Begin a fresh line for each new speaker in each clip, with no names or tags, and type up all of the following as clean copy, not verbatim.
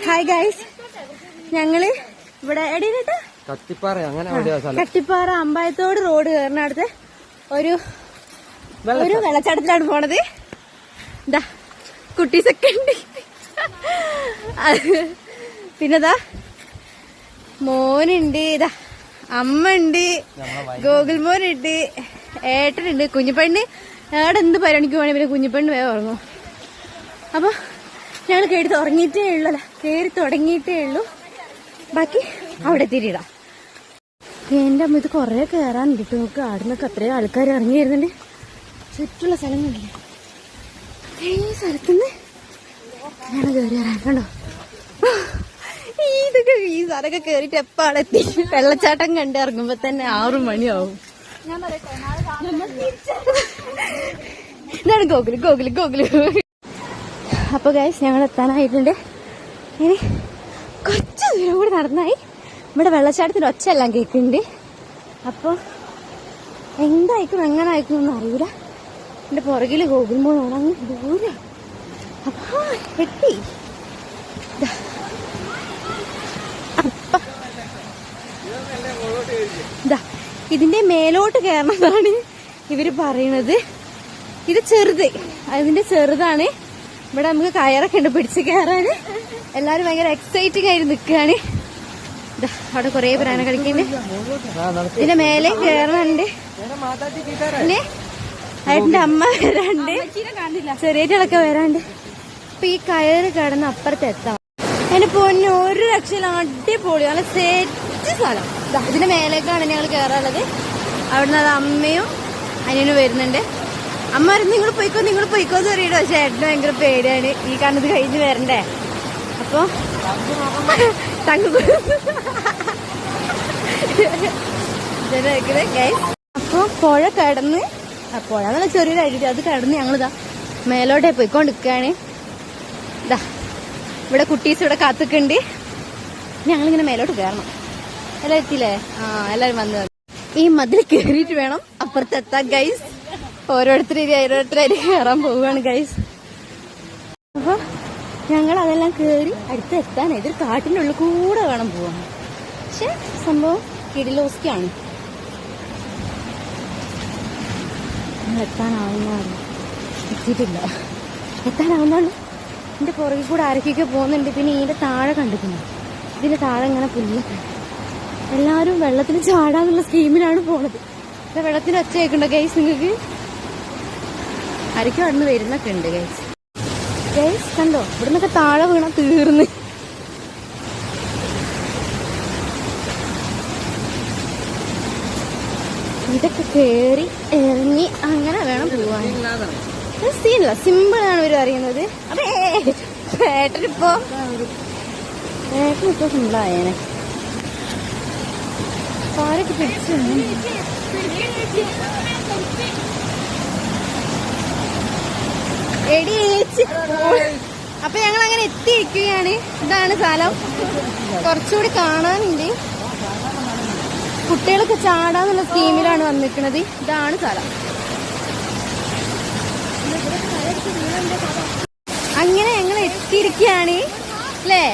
Hi guys, ഞങ്ങള് ഇവിടെ എടീട്ടാ Kattippara Ambayathode road കയറിനടുത്ത് ഒരു വെള്ളച്ചാട്ടത്തിലാണ് പോണത്. ഇതാ കുട്ടീസൊക്കെ ഉണ്ട്. പിന്നെതാ മോനുണ്ട്, ഇതാ അമ്മ ഉണ്ട്, ഗോകുൽ മോനുണ്ട്, ഏട്ടനുണ്ട്, കുഞ്ഞിപ്പെണ്ണ് ഏടെ എന്ത് പരിഗണിക്ക് വേണേ പിന്നെ കുഞ്ഞിപ്പെണ്ണ് വേഗം ഉറങ്ങും. അപ്പൊ ഞങ്ങൾ കയറി തുടങ്ങിയിട്ടേ ഉള്ളൂ. ബാക്കി അവിടെ എത്തിയിടാം. എന്റെ അമ്മ ഇത് കൊറേ കയറാനുണ്ട് കേട്ടോ. നോക്ക് ആടുന്നൊക്കെ അത്രയും ആൾക്കാർ ഇറങ്ങി വരുന്നുണ്ട്. ചുറ്റുള്ള സ്ഥലങ്ങളില്ല. ഈ സ്ഥലത്തുനിന്ന് ഞങ്ങൾ കയറി ഇറങ്ങാൻ കണ്ടോ. ഈ സ്ഥലമൊക്കെ കയറിയിട്ട് എപ്പാടെത്തി. വെള്ളച്ചാട്ടം കണ്ട് ഇറങ്ങുമ്പോ തന്നെ 6 മണിയാവും. ഇതാണ് ഗോകുല്. അപ്പൊ ഗൈസ് ഞങ്ങൾ എത്താനായിട്ടുണ്ട്. ഇനി കുറച്ച് ദൂരം കൂടി നടന്നായി ഇവിടെ വെള്ളച്ചാട്ടത്തിന്റെ ഒച്ച എല്ലാം കേൾക്കുന്നുണ്ട്. അപ്പൊ എന്തായിക്കും എങ്ങനെ ആയിക്കും ഒന്നും അറിയില്ല. എന്റെ പുറകില് ഗോകുൽമോൾ അങ്ങ് ദൂരം. അപ്പൊ എത്തി. ഇതിന്റെ മേലോട്ട് കയറണമെന്നാണ് ഇവര് പറയണത്. ഇത് അതിന്റെ ചെറുതാണ്. ഇവിടെ നമുക്ക് കയറൊക്കെ ഉണ്ട് പിടിച്ച് കയറാന്. എല്ലാരും ഭയങ്കര എക്സൈറ്റിംഗ് ആയിട്ട് നിൽക്കുകയാണ്. അവിടെ കൊറേ പ്രാണ കളിക്കുന്നുണ്ട്. ഇതിന്റെ മേലെ കയറാനുണ്ട്. പിന്നെ ഏട്ടന്റെ അമ്മ വരാണ്ട്, ചെറിയറ്റകളൊക്കെ വരാണ്ട്. അപ്പൊ ഈ കയറ് കടന്ന് അപ്പുറത്ത് എത്താം. എന്റെ പൊന്നു ഒരു രക്ഷയില്ല, അടിപൊളി, നല്ല സെറ്റ് സ്ഥലം. ഇതിന്റെ മേലേക്കാണ് ഞങ്ങൾ കയറാനുള്ളത്. അവിടുന്ന് അത് അമ്മയും അനിയനും വരുന്നുണ്ട്. അമ്മ നിങ്ങൾ പോയിക്കോന്ന് പറയണോ. പക്ഷെ ഏട്ടന് ഭയങ്കര പേടിയാണ്. ഈ കണ്ണത് കഴിഞ്ഞ് വരണ്ടേ. അപ്പൊ അപ്പൊ പുഴ കടന്ന്, പുഴ നല്ല ചെറിയൊരു അഴിട്ട്, അത് കടന്ന് ഞങ്ങളിതാ മേലോട്ടേ പോയിക്കൊണ്ടിരിക്കുകയാണ്. ഇതാ ഇവിടെ കുട്ടീസ് ഇവിടെ കാത്തുക്കുണ്ട്. ഞങ്ങളിങ്ങനെ മേലോട്ട് കയറണം. എല്ലാം എത്തിയില്ലേ? എല്ലാരും വന്ന് ഈ മതിൽ കയറിയിട്ട് വേണം അപ്പുറത്തെത്താൻ ഗൈസ്. ഓരോരുത്തരായി കയറാൻ പോവുകയാണ് ഗൈസ്. അപ്പൊ ഞങ്ങൾ അതെല്ലാം കയറി അടുത്തെത്താൻ ഇതൊരു കാട്ടിന്റെ ഉള്ളിൽ കൂടെ വേണം പോവാൻ. പക്ഷെ സംഭവം കിടിലോസ്റ്റിയാണ്. എത്താനാവുന്നാണ്. എന്റെ പുറകിൽ കൂടെ ആരൊക്കെയൊക്കെ പോകുന്നുണ്ട്. പിന്നെ ഇതിന്റെ താഴെ കണ്ടിരിക്കുന്നു. ഇതിന്റെ താഴെ ഇങ്ങനെ പുല്ലൊക്കെ. എല്ലാരും വെള്ളത്തിൽ ചാടാന്നുള്ള സ്കീമിലാണ് പോണത്. വെള്ളത്തിന് ഒച്ച കേൾക്കണ്ടോ ഗൈസ് നിങ്ങൾക്ക്? ആരൊക്കെ അവിടെ നിന്ന് വരുന്നൊക്കെ ഉണ്ട് ഗൈസ്. കണ്ടോ ഇവിടെ നിന്നൊക്കെ താഴെ വീണ തീർന്ന്. ഇതൊക്കെ കേറി ഇറങ്ങി അങ്ങനെ വേണം പോവാൻ. സീനില്ല, സിമ്പിളാണ് ഇവര് അറിയുന്നത്. അതെ ഏട്ടനിപ്പോ സിമ്പിളായേനെ. പാരൊക്കെ പിടിച്ചു. അപ്പൊ ഞങ്ങൾ അങ്ങനെ എത്തിയിരിക്കുകയാണ്. ഇതാണ് സ്ഥലം. കുറച്ചുകൂടി കാണാനുണ്ട്. കുട്ടികളൊക്കെ ചാടാന്നുള്ള സ്കീമിലാണ് വന്നിരിക്കുന്നത്. ഇതാണ് സ്ഥലം. അങ്ങനെ ഞങ്ങൾ എത്തിയിരിക്കുകയാണ് അല്ലേ.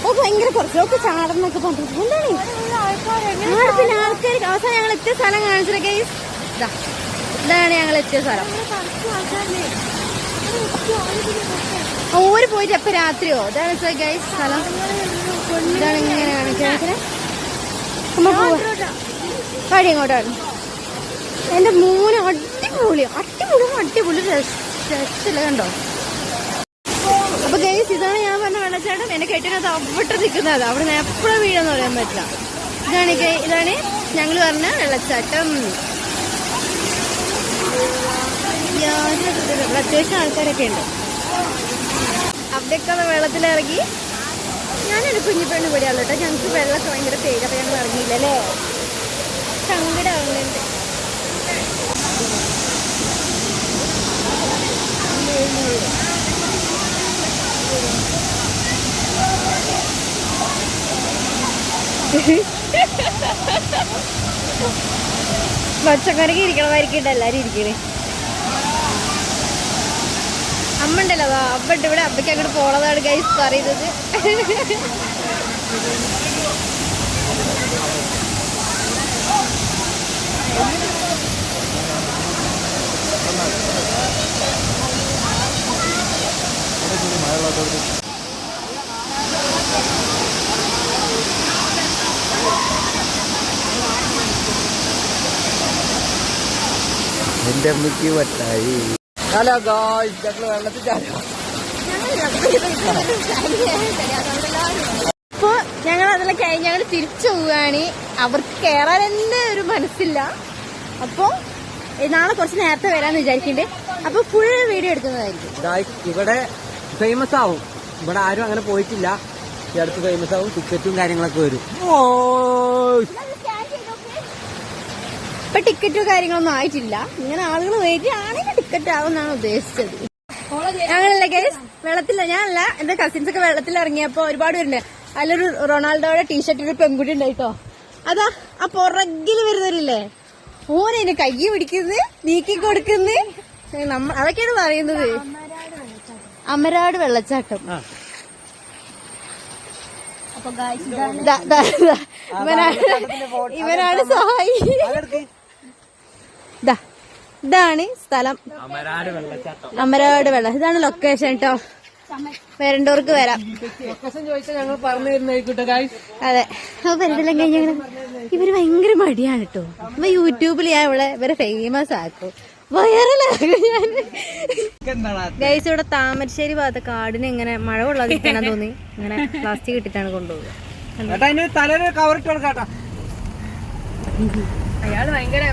ഓ ഭയങ്കര കുറച്ചൊക്കെ ചാടുന്നൊക്കെ പറഞ്ഞു. എന്താണ് പിന്നെ ആൾക്കാർ അവസാനം ഞങ്ങൾ എത്തിയ സ്ഥലം കാണിച്ചിട്ട് ഗൈസ്. ഇതാണ് ഞങ്ങൾ എത്തിയ സ്ഥലം. ഓര് പോയിട്ട് എപ്പോ രാത്രിയോ? ഇതാണ് ഗൈസ് സ്ഥലം. ഇതാണ് ഇങ്ങനെ കാണിക്കാൻ. പാടി എങ്ങോട്ടാണ്? എന്റെ മൂന്ന് അടിപൊളി രക്ഷയില്ല കണ്ടോ. അപ്പൊ ഗൈസ് ഇതാണ് ഞാൻ പറഞ്ഞ വെള്ളച്ചാട്ടം. എന്റെ കെട്ടിനകത്ത് അവിടെ നിൽക്കുന്നത്. അവിടെ നിന്ന് എപ്പോഴും വീഴെന്ന് പറയാൻ പറ്റില്ല. ഇതാണ് ഞങ്ങൾ പറഞ്ഞ വെള്ളച്ചാട്ടം. അത്യാവശ്യം ആൾക്കാരൊക്കെ ഉണ്ട്. അവിടെയൊക്കെ വെള്ളത്തിലിറങ്ങി. ഞാനൊരു കുഞ്ഞിപ്പെണ്ണ് കൂടിയാണല്ലോ കേട്ടോ. ഞങ്ങൾക്ക് വെള്ളമൊക്കെ ഭയങ്കര പേര്. അപ്പൊ ഞങ്ങൾ ഇറങ്ങിയില്ലല്ലേ. സങ്കടമാവുന്നുണ്ട്. പച്ചക്കറിക്ക് ഇരിക്കണമായിരിക്കും എല്ലാരും ഇരിക്കണേ. അമ്മ ഉണ്ടല്ലോ അമ്മ ഉണ്ട് ഇവിടെ. അമ്മയ്ക്ക് അങ്ങോട്ട് പോണതാണ് ഗൈസ് പറയുന്നത്.
എന്റെ അമ്മയ്ക്ക് വട്ടായി. ഹലോ ഗായ്സ്, ഞങ്ങൾ വെള്ളത്തിൽ ചാടുക.
അപ്പൊ ഞങ്ങൾ അതെല്ലാം കഴിഞ്ഞ് ഞങ്ങൾ തിരിച്ചു പോവുകയാണ്. അവർക്ക് കയറാൻ തന്നെ ഒരു മനസ്സില്ല. അപ്പൊ നാളെ കുറച്ച് നേരത്തെ വരാന്ന് വിചാരിക്കണ്ടേ. അപ്പൊ ഫുൾ വീഡിയോ എടുക്കുന്നതായിരിക്കും.
ഇവിടെ ഫേമസ് ആവും. ഇവിടെ ആരും അങ്ങനെ പോയിട്ടില്ല. ഈ അടുത്ത് ഫേമസ് ആവും. ടിക്കറ്റും കാര്യങ്ങളൊക്കെ വരും.
ഇപ്പൊ ടിക്കറ്റോ കാര്യങ്ങളൊന്നും ആയിട്ടില്ല. ഇങ്ങനെ ആളുകൾ വരികയാണെങ്കിൽ ടിക്കറ്റ് ആവുമെന്നാണ് ഉദ്ദേശിച്ചത്. ഞങ്ങളല്ലേ ഗൈസ് വെള്ളത്തില്ല, ഞാനല്ല എന്റെ കസിൻസ് ഒക്കെ വെള്ളത്തിൽ ഇറങ്ങിയപ്പോ ഒരുപാട് പേരുണ്ട്. അതിലൊരു റൊണാൾഡോയുടെ ടീഷർട്ടിൽ ഒരു പെൺകുട്ടി ഉണ്ടായിട്ടോ. അതാ ആ പുറകിൽ വരുന്നവരില്ലേ, ഓനെ കൈ പിടിക്കുന്നത്, നീക്കി കൊടുക്കുന്നത്, അതൊക്കെയാണ് പറയുന്നത്. അമരാട് വെള്ളച്ചാട്ടം. ഇവനാണ് സഹായി. ഇതാണ് സ്ഥലം, അമരാട് വെള്ളം. ഇതാണ് ലൊക്കേഷൻ കേട്ടോ. വരണ്ടവർക്ക് വരാം. അതെ. അപ്പൊ വരണ്ടെല്ലാം കഴിഞ്ഞ ഇവര് ഭയങ്കര മടിയാണ് കേട്ടോ. ഇവ യൂട്യൂബിൽ ഞാൻ ഇവരെ ഫേമസ് ആക്കും, വൈറലാക്കും ഞാൻ. ഗൈസ് ഇവിടെ താമരശ്ശേരി ഭാഗത്തെ കാടിന് ഇങ്ങനെ മഴ കൊള്ളാതിരിക്കാനാ തോന്നി ഇങ്ങനെ പ്ലാസ്റ്റിക് ഇട്ടിട്ടാണ് കൊണ്ടുപോകുക.
അയാള് ഭയങ്കര